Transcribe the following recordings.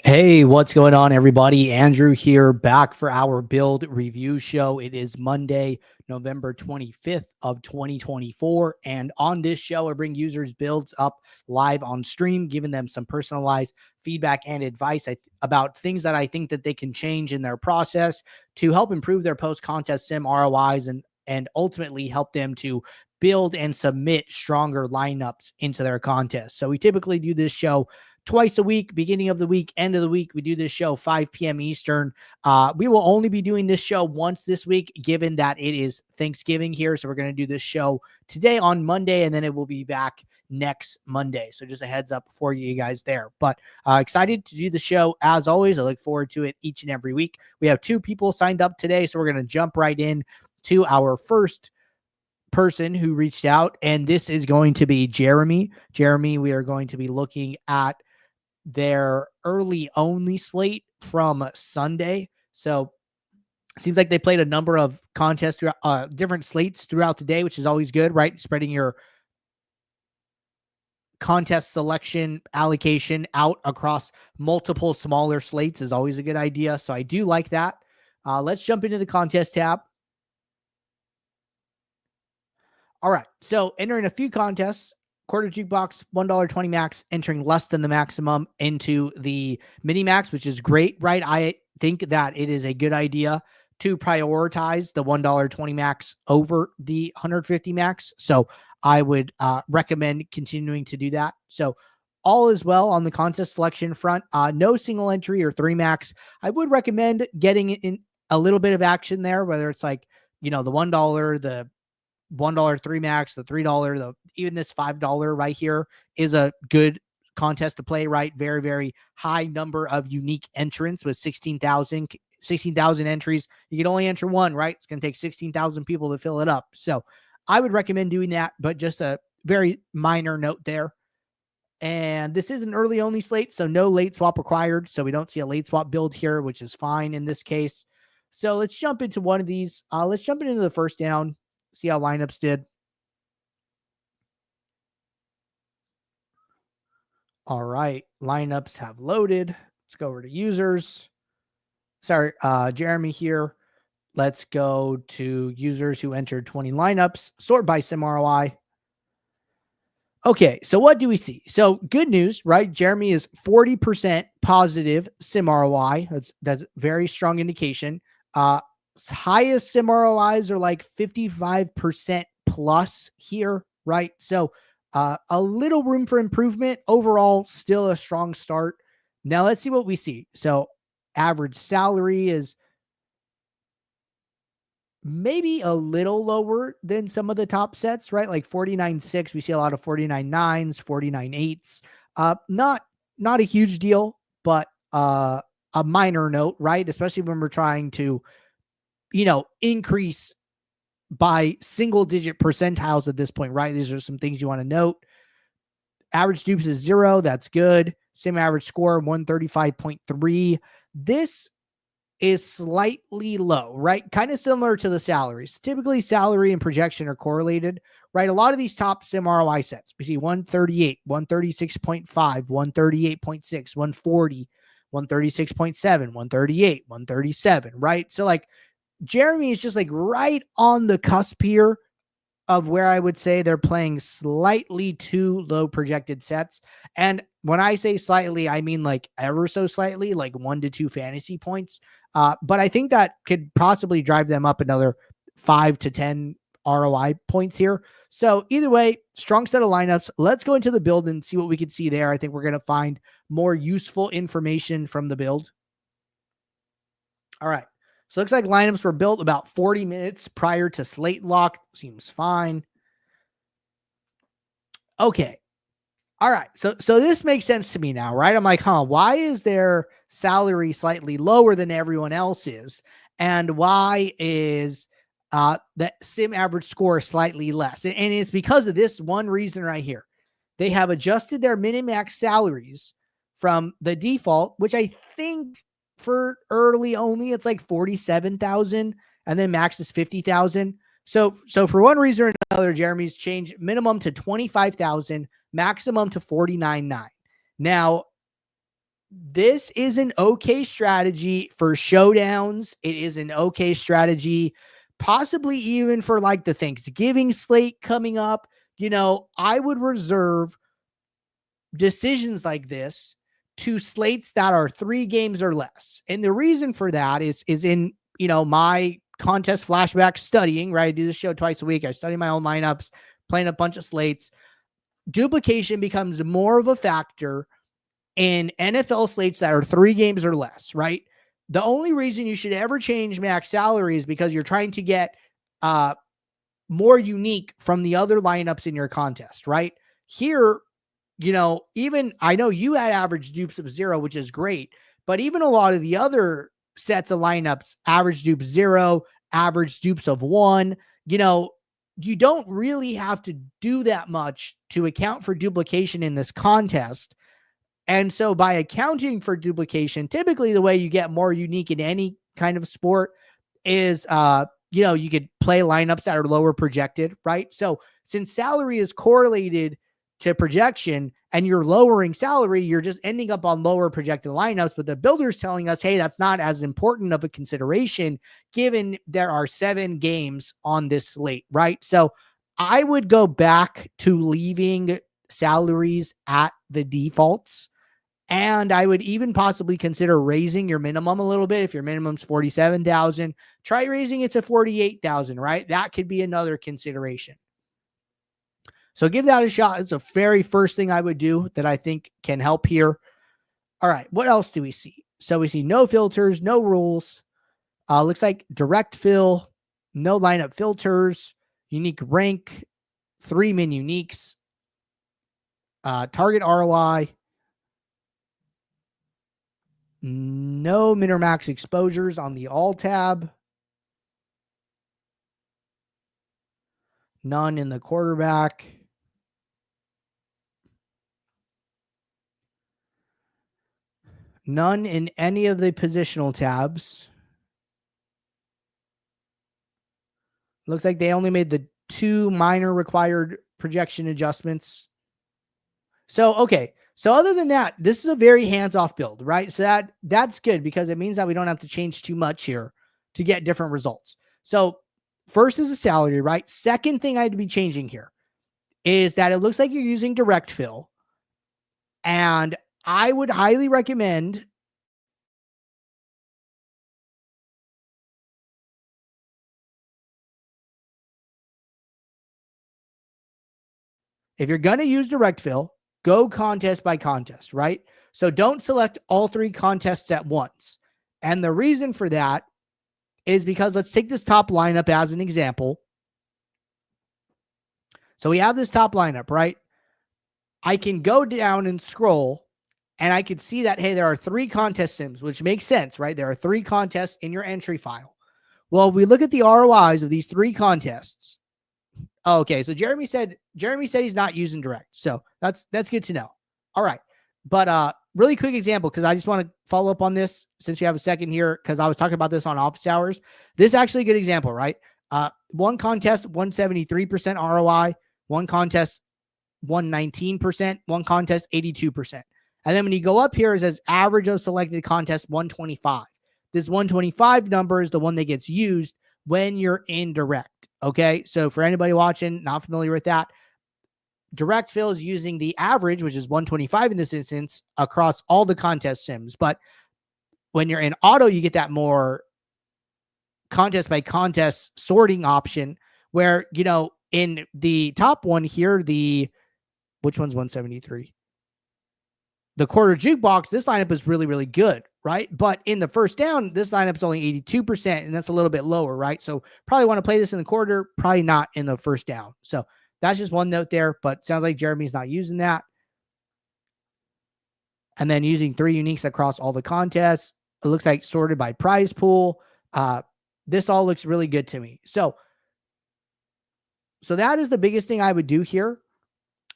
Hey, what's going on, everybody? Andrew here, back for our build review show. It is Monday, November 25th of 2024. And on this show, I bring users builds up live on stream, giving them some personalized feedback and advice about things that I think that they can change in their process to help improve their post-contest sim ROIs and ultimately help them to build and submit stronger lineups into their contest. So we typically do this show twice a week, beginning of the week, end of the week. We do this show 5 p.m. Eastern. We will only be doing this show once this week, given that it is Thanksgiving here. So we're going to do this show today on Monday, and then it will be back next Monday. So just a heads up for you guys there. But excited to do the show as always. I look forward to it each and every week. We have 2 people signed up today, so we're going to jump right in to our first person who reached out, and this is going to be Jeremy. Jeremy, we are going to be looking at their early only slate from Sunday. So it seems like they played a number of contests, different slates throughout the day, which is always good, right? Spreading your contest selection allocation out across multiple smaller slates is always a good idea. So I do like that. Let's jump into the contest tab. All right. So entering a few contests. Quarter jukebox, $1.20 max, entering less than the maximum into the mini max, which is great, right? I think that it is a good idea to prioritize the $1.20 max over the 150 max. So I would recommend continuing to do that. So all is well on the contest selection front. No single entry or 3 max. I would recommend getting in a little bit of action there, whether it's like, the $1, the $1 3 max, the $3, even this $5 right here is a good contest to play, right? Very, very high number of unique entrants with 16,000 entries. You can only enter one, right? It's going to take 16,000 people to fill it up. So I would recommend doing that, but just a very minor note there. And this is an early only slate, so no late swap required. So we don't see a late swap build here, which is fine in this case. So let's jump into one of these. Let's jump into the first down. See how lineups did. All right. Lineups have loaded. Let's go over to users. Sorry, Jeremy here. Let's go to users who entered 20 lineups. Sort by sim ROI. Okay, so what do we see? So good news, right? Jeremy is 40% positive sim ROI. That's very strong indication. Highest sim ROIs are like 55% plus here, right? So a little room for improvement. Overall, still a strong start. Now let's see what we see. So average salary is maybe a little lower than some of the top sets, right? Like 49.6. We see a lot of 49.9s, 49.8s. Not a huge deal, but a minor note, right? Especially when we're trying to increase by single digit percentiles at this point, right? These are some things you want to note. Average dupes is 0. That's good. Sim average score, 135.3. This is slightly low, right? Kind of similar to the salaries. Typically, salary and projection are correlated, right? A lot of these top sim ROI sets, we see 138, 136.5, 138.6, 140, 136.7, 138, 137, right? So like, Jeremy is just like right on the cusp here of where I would say they're playing slightly too low projected sets. And when I say slightly, I mean like ever so slightly, like 1 to 2 fantasy points. But I think that could possibly drive them up another 5 to 10 ROI points here. So either way, strong set of lineups. Let's go into the build and see what we can see there. I think we're going to find more useful information from the build. All right. So it looks like lineups were built about 40 minutes prior to slate lock. Seems fine. Okay. All right. So this makes sense to me now, right? I'm like, why is their salary slightly lower than everyone else's? And why is the sim average score slightly less? And it's because of this one reason right here. They have adjusted their min-max salaries from the default, which I think for early only, it's like 47,000, and then max is 50,000. So for one reason or another, Jeremy's changed minimum to 25,000, maximum to 49.9. Now, this is an okay strategy for showdowns. It is an okay strategy, possibly even for like the Thanksgiving slate coming up. I would reserve decisions like this to slates that are 3 games or less. And the reason for that is in, my contest flashback studying, right? I do this show twice a week. I study my own lineups, playing a bunch of slates. Duplication becomes more of a factor in NFL slates that are 3 games or less, right? The only reason you should ever change max salary is because you're trying to get more unique from the other lineups in your contest, right? Here, even I know you had average dupes of 0, which is great, but even a lot of the other sets of lineups, average dupes 0, average dupes of 1, you don't really have to do that much to account for duplication in this contest. And so by accounting for duplication, typically the way you get more unique in any kind of sport is, you could play lineups that are lower projected, right? So since salary is correlated to projection and you're lowering salary, you're just ending up on lower projected lineups. But the builder's telling us, hey, that's not as important of a consideration given there are 7 games on this slate, right? So I would go back to leaving salaries at the defaults. And I would even possibly consider raising your minimum a little bit. If your minimum's 47,000, try raising it to 48,000, right? That could be another consideration. So give that a shot. It's the very first thing I would do that I think can help here. All right. What else do we see? So we see no filters, no rules. Looks like direct fill, no lineup filters, unique rank, 3 min uniques, target ROI, no min or max exposures on the all tab. None in the quarterback. None in any of the positional tabs. Looks like they only made the 2 minor required projection adjustments. So, okay. So other than that, this is a very hands-off build, right? So that's good because it means that we don't have to change too much here to get different results. So first is a salary, right? Second thing I'd be changing here is that it looks like you're using direct fill. And I would highly recommend if you're going to use direct fill, go contest by contest, right? So don't select all 3 contests at once. And the reason for that is because let's take this top lineup as an example. So we have this top lineup, right? I can go down and scroll and I can see that, hey, there are 3 contest sims, which makes sense, right? There are 3 contests in your entry file. Well, if we look at the ROIs of these 3 contests, okay, so Jeremy said he's not using direct. So that's good to know. All right. But really quick example, because I just want to follow up on this since we have a second here, because I was talking about this on office hours. This is actually a good example, right? One contest, 173% ROI, one contest, 119%, one contest, 82%. And then when you go up here, it says average of selected contest, 125. This 125 number is the one that gets used when you're in direct. Okay, so for anybody watching, not familiar with that, direct fill is using the average, which is 125 in this instance, across all the contest sims. But when you're in auto, you get that more contest by contest sorting option where, in the top one here, which one's 173? The quarter jukebox, this lineup is really, really good, right? But in the first down, this lineup's only 82%, and that's a little bit lower, right? So probably want to play this in the quarter, probably not in the first down. So that's just one note there, but sounds like Jeremy's not using that. And then using 3 uniques across all the contests. It looks like sorted by prize pool. This all looks really good to me. So that is the biggest thing I would do here.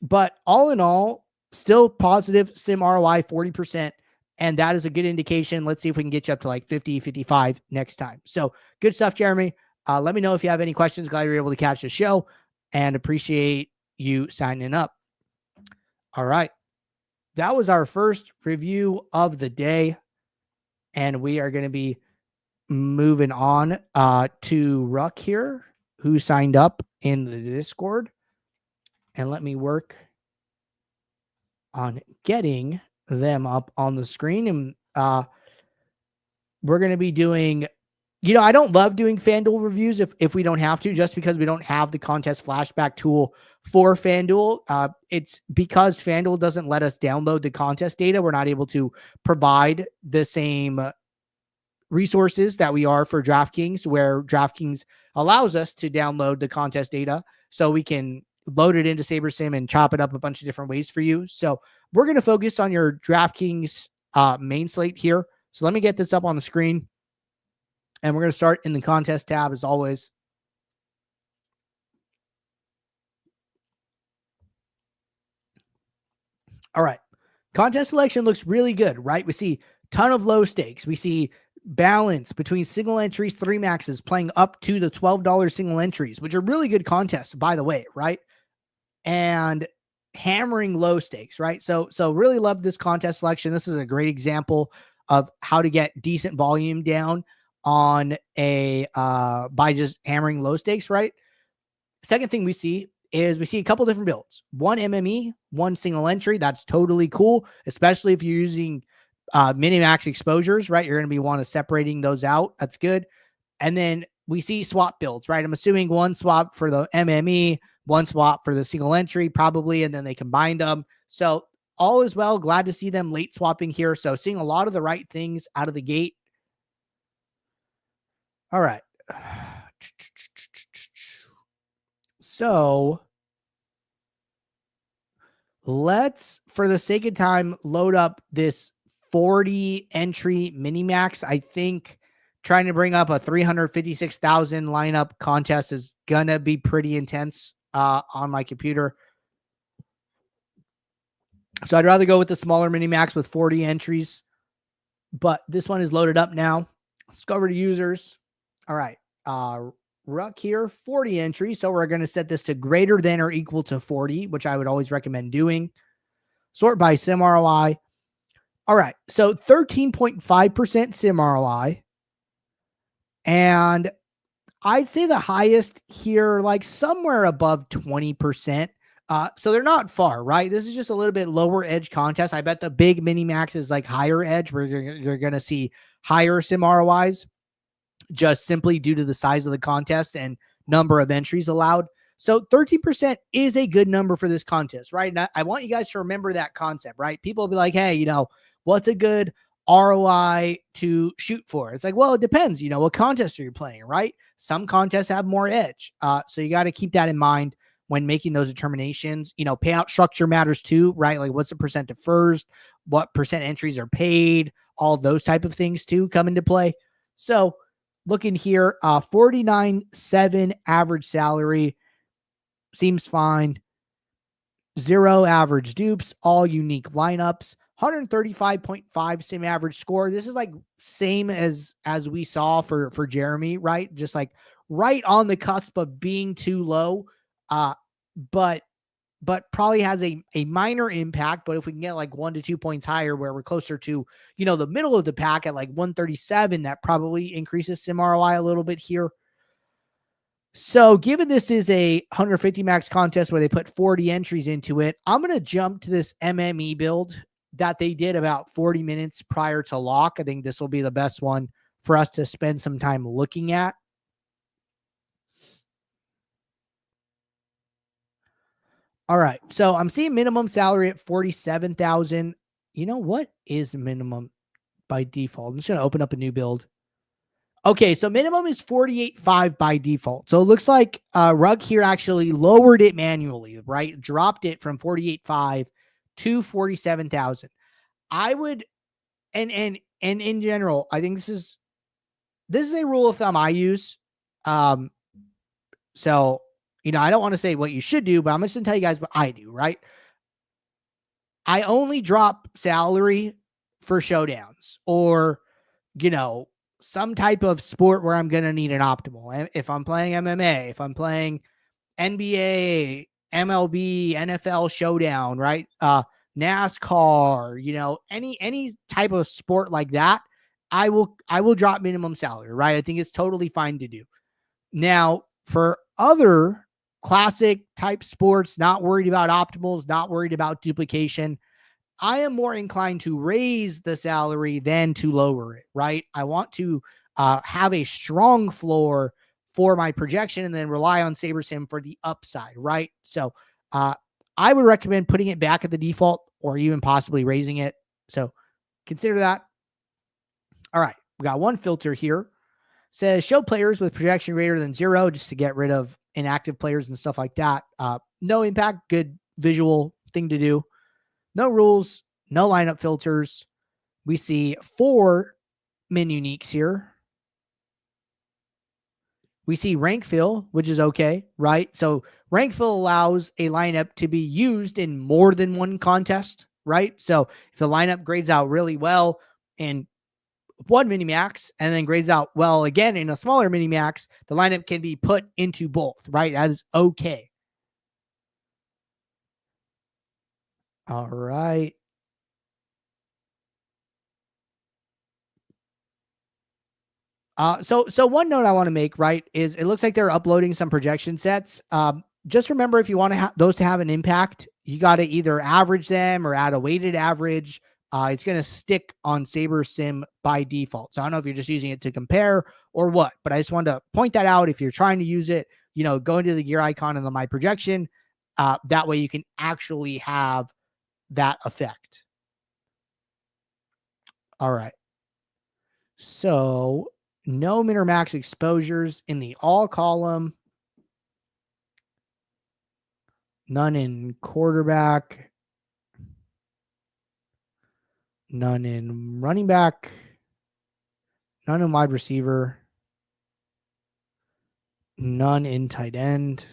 But all in all, still positive sim ROI 40. And that is a good indication. Let's see if we can get you up to like 50, 55 next time. So good stuff, Jeremy. Let me know if you have any questions. Glad you were able to catch the show and appreciate you signing up. All right. that was our first review of the day. And we are going to be moving on to Ruck here, who signed up in the Discord. And let me work on getting them up on the screen. And we're going to be doing, I don't love doing FanDuel reviews if we don't have to, just because we don't have the contest flashback tool for FanDuel. It's because FanDuel doesn't let us download the contest data. We're not able to provide the same resources that we are for DraftKings, where DraftKings allows us to download the contest data so we can load it into SaberSim and chop it up a bunch of different ways for you. So we're going to focus on your DraftKings main slate here. So let me get this up on the screen, and we're going to start in the contest tab as always. All right. Contest selection looks really good, right? We see ton of low stakes. We see balance between single entries, 3 maxes playing up to the $12 single entries, which are really good contests, by the way, right? And hammering low stakes, right? So really love this contest selection. This is a great example of how to get decent volume down on a by just hammering low stakes, right? Second thing we see is we see a couple different builds. One MME, one single entry. That's totally cool, especially if you're using mini-max exposures, right? You're going to be want to separating those out. That's good. And then we see swap builds, right? I'm assuming one swap for the MME, one swap for the single entry, probably, and then they combined them. So all is well. Glad to see them late swapping here. So seeing a lot of the right things out of the gate. All right. So let's, for the sake of time, load up this 40 entry mini max. I think trying to bring up a 356,000 lineup contest is gonna be pretty intense on my computer. So I'd rather go with the smaller mini max with 40 entries, but this one is loaded up now. Let's go over to users. All right. Ruck here, 40 entries. So we're going to set this to greater than or equal to 40, which I would always recommend doing. Sort by sim ROI. All right. So 13.5% sim ROI. And I'd say the highest here, like somewhere above 20%. So they're not far, right? This is just a little bit lower edge contest. I bet the big mini max is like higher edge, where you're going to see higher sim ROIs, just simply due to the size of the contest and number of entries allowed. So 13% is a good number for this contest, right? And I want you guys to remember that concept, right? People will be like, hey, what's a good ROI to shoot for? It's like, well, it depends. What contest are you playing, right? Some contests have more edge. So you got to keep that in mind when making those determinations. Payout structure matters too, right? Like what's the percent to first, what percent entries are paid, all those type of things too come into play. So looking here, 49.7 average salary seems fine. 0 average dupes, all unique lineups. 135.5 sim average score. This is like same as we saw for Jeremy, right? Just like right on the cusp of being too low, but probably has a minor impact. But if we can get like 1 to 2 points higher, where we're closer to, the middle of the pack at like 137, that probably increases sim ROI a little bit here. So given this is a 150 max contest where they put 40 entries into it, I'm going to jump to this MME build that they did about 40 minutes prior to lock. I think this will be the best one for us to spend some time looking at. All right. So I'm seeing minimum salary at 47,000. What is minimum by default? I'm just going to open up a new build. Okay. So minimum is 48.5 by default. So it looks like Rug here actually lowered it manually, right? Dropped it from 48.5 to 47,000. I would, and in general, I think this is a rule of thumb I use. So, I don't want to say what you should do, but I'm just going to tell you guys what I do, right? I only drop salary for showdowns or, some type of sport where I'm going to need an optimal. If I'm playing MMA, if I'm playing NBA, MLB, NFL showdown, right? NASCAR, any type of sport like that, I will drop minimum salary, right? I think it's totally fine to do. Now, for other classic type sports, not worried about optimals, not worried about duplication, I am more inclined to raise the salary than to lower it, right? I want to have a strong floor for my projection and then rely on SaberSim for the upside, right? So I would recommend putting it back at the default or even possibly raising it. So consider that. All right, we got one filter here. Says show players with projection greater than 0 just to get rid of inactive players and stuff like that. No impact, good visual thing to do. No rules, no lineup filters. We see 4 min uniques here. We see rank fill, which is okay, right? So rank fill allows a lineup to be used in more than one contest, right? So if the lineup grades out really well in one mini max and then grades out well again in a smaller mini max, the lineup can be put into both, right? That is okay. All right. So one note I want to make, right, is it looks like they're uploading some projection sets. Just remember, if you want to those to have an impact, you got to either average them or add a weighted average. It's going to stick on SaberSim by default. So I don't know if you're just using it to compare or what, but I just wanted to point that out. If you're trying to use it, go into the gear icon and the my projection. That way you can actually have that effect. All right. So no min or max exposures in the all column. None in quarterback. None in running back. None in wide receiver. None in tight end.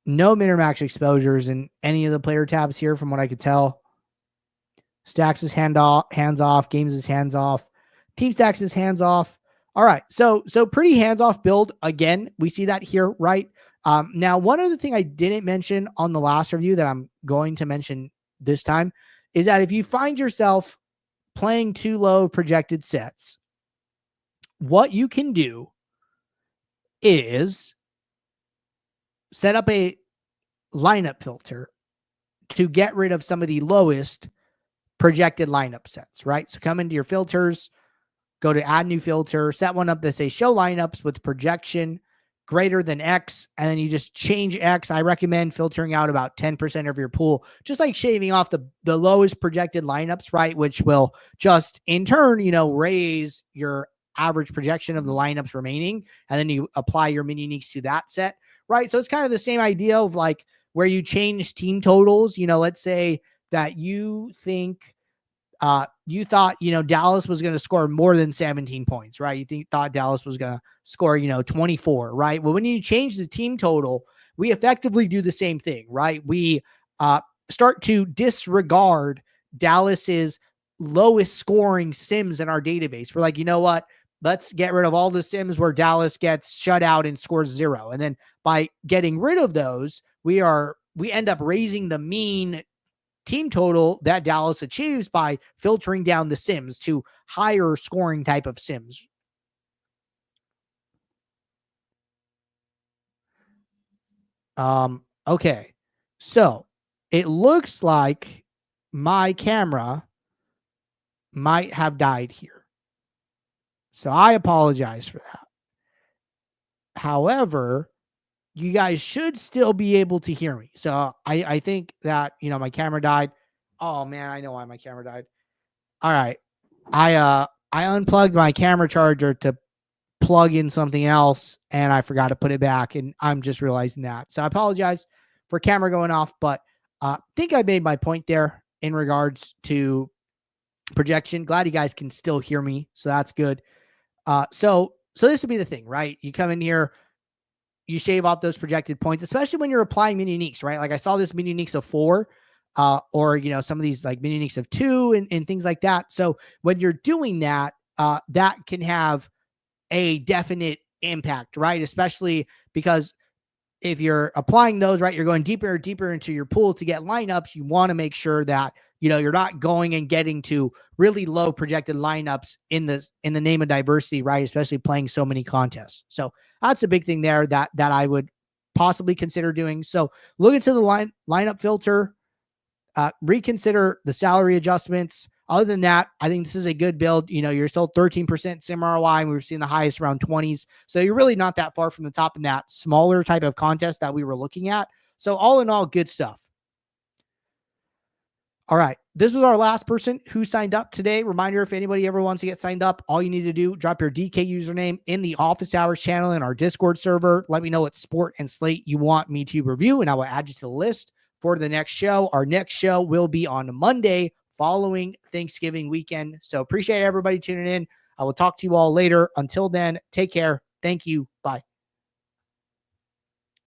No min or max exposures in any of the player tabs here, from what I could tell. Stacks is hands off. Games is hands off. Team stacks is hands off. All right. So pretty hands off build. Again, we see that here, right? Now, one other thing I didn't mention on the last review that I'm going to mention this time is that if you find yourself playing too low projected sets, what you can do is set up a lineup filter to get rid of some of the lowest projected lineup sets, right? So come into your filters, go to add new filter, set one up that says show lineups with projection greater than X, and then you just change X. I recommend filtering out about 10% of your pool, just like shaving off the lowest projected lineups, right? Which will just in turn, raise your average projection of the lineups remaining. And then you apply your mini uniques to that set, right? So it's kind of the same idea of like where you change team totals. Let's say that you think you thought, Dallas was going to score more than 17 points, right? You thought Dallas was going to score, 24, right? Well, when you change the team total, we effectively do the same thing, right? We start to disregard Dallas's lowest scoring sims in our database. We're like, you know what? Let's get rid of all the sims where Dallas gets shut out and scores 0. And then by getting rid of those, we end up raising the mean team total that Dallas achieves by filtering down the sims to higher scoring type of sims. Okay. So it looks like my camera might have died here. So I apologize for that. However, you guys should still be able to hear me. So I think that, my camera died. Oh man, I know why my camera died. All right. I unplugged my camera charger to plug in something else and I forgot to put it back, and I'm just realizing that. So I apologize for camera going off, but I think I made my point there in regards to projection. Glad you guys can still hear me. So that's good. So this would be the thing, right? You come in here, you shave off those projected points, especially when you're applying mini uniques, right? Like I saw this mini uniques of 4, or, some of these like mini uniques of 2 and things like that. So when you're doing that, that can have a definite impact, right? Especially because if you're applying those, right, you're going deeper and deeper into your pool to get lineups. You want to make sure that, you're not going and getting to really low projected lineups in the name of diversity, right? Especially playing so many contests. So that's a big thing there that I would possibly consider doing. So look into the lineup filter, reconsider the salary adjustments. Other than that, I think this is a good build. You're still 13% sim ROI, and we've seen the highest around 20s. So you're really not that far from the top in that smaller type of contest that we were looking at. So all in all, good stuff. All right. This was our last person who signed up today. Reminder, if anybody ever wants to get signed up, all you need to do, drop your DK username in the office hours channel in our Discord server. Let me know what sport and slate you want me to review, and I will add you to the list for the next show. Our next show will be on Monday following Thanksgiving weekend. So appreciate everybody tuning in. I will talk to you all later. Until then, take care. Thank you. Bye.